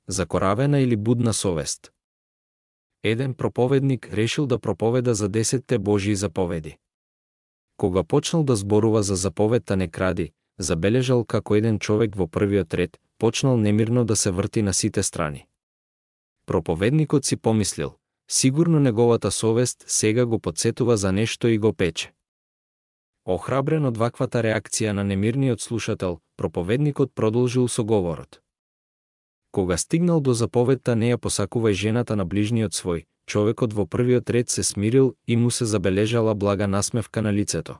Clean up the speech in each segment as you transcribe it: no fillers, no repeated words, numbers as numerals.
закоравена или будна совест. Еден проповедник решил да проповеда за 10 Божии заповеди. Кога почнал да зборува за заповедта не кради, забележал како еден човек во првиот ред почнал немирно да се врти на сите страни. Проповедникот си помислил, сигурно неговата совест сега го подсетува за нешто и го пече. Охрабрен од ваквата реакција на немирниот слушател, проповедникот продолжил со говорот. Кога стигнал до заповедта не ја посакувај жената на ближниот свој, човекот во првиот ред се смирил и му се забележала блага насмевка на лицето.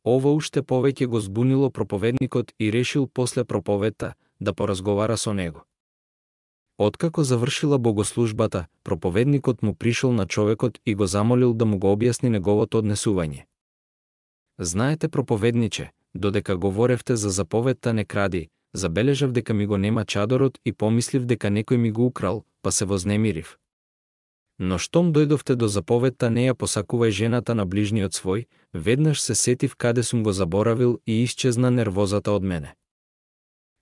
Ова уште повеќе го збунило проповедникот и решил после проповедта да поразговара со него. Откако завршила богослужбата, проповедникот му пришол на човекот и го замолил да му го објасни неговото однесување. Знаете, проповедниче, додека говоревте за заповедта не кради, забележав дека ми го нема чадорот и помислив дека некој ми го украл, па се вознемирив. Но штом дојдовте до заповедта не ја посакувај жената на ближниот свој, веднаш се сетив каде сум го заборавил и исчезна нервозата од мене.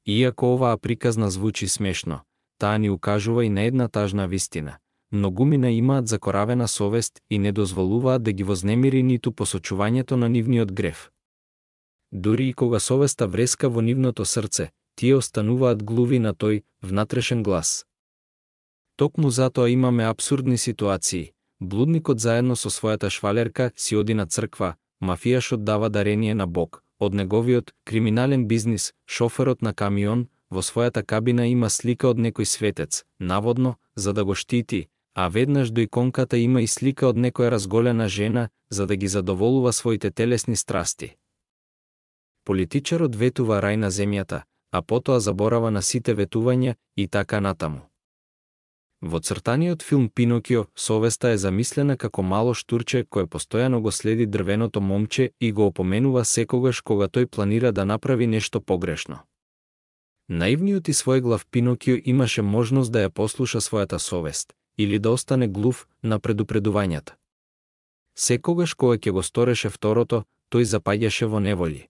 Иако оваа приказна звучи смешно, таа ни укажува и на една тажна вистина. Многумина имаат закоравена совест и не дозволуваат да ги вознемири ниту посочувањето на нивниот грев. Дури и кога совеста вреска во нивното срце, тие остануваат глуви на тој внатрешен глас. Токму затоа имаме апсурдни ситуации. Блудникот заедно со својата швалерка си оди на црква, мафијашот дава дарение на Бог, од неговиот криминален бизнис, шоферот на камион, во својата кабина има слика од некој светец, наводно, за да го штити, а веднаш до иконката има и слика од некоја разголена жена, за да ги задоволува своите телесни страсти. Политичарот ветува рај на земјата, а потоа заборава на сите ветувања и така натаму. Во цртаниот филм Пинокио, совеста е замислена како мало штурче кое постојано го следи дрвеното момче и го опоменува секогаш кога тој планира да направи нешто погрешно. Наивниот и својглав Пинокио имаше можност да ја послуша својата совест, или да остане глув на предупредувањата. Секогаш кога ќе го стореше второто, тој запаѓаше во неволи.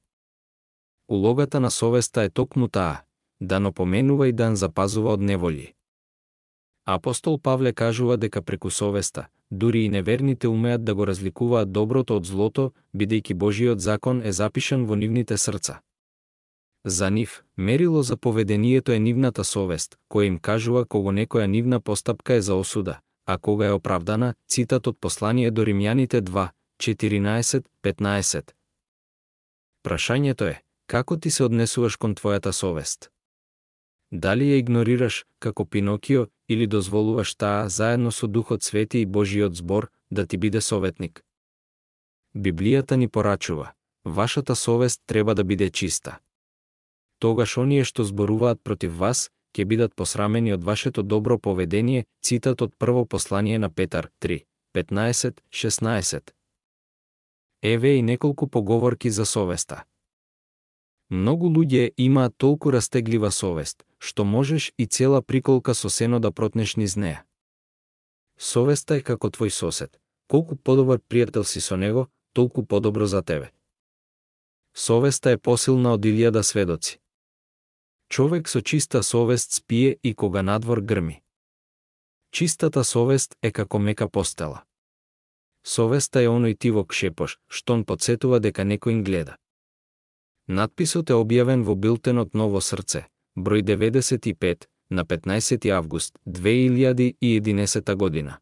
Улогата на совеста е токму таа, да напоменува и да запазува од неволи. Апостол Павле кажува дека преку совеста, дури и неверните умеат да го разликуваат доброто од злото, бидејќи Божиот закон е запишан во нивните срца. За нив, мерило за поведението е нивната совест, која им кажува кога некоја нивна постапка е за осуда, а кога е оправдана, цитат од послание до Римјаните 2, 14-15. Прашањето е, како ти се однесуваш кон твојата совест? Дали ја игнорираш, како Пинокио, или дозволуваш таа, заедно со Духот Свети и Божиот збор, да ти биде советник? Библијата ни порачува, вашата совест треба да биде чиста. Тогаш оние што зборуваат против вас, ќе бидат посрамени од вашето добро поведение, цитат од прво послание на Петар 3, 15-16. Еве и неколку поговорки за совеста. Многу луѓе имаат толку растеглива совест, што можеш и цела приколка со сено да протнеш низ неа. Совеста е како твој сосед. Колку подобар пријател си со него, толку подобро за тебе. Совеста е посилна од 1000 сведоци. Човек со чиста совест спие и кога надвор грми. Чистата совест е како мека постела. Совеста е оној тивок шепош, штон подсетува дека некој гледа. Надписот е објавен во билтенот Ново срце, број 95, на 15 август 2011 година.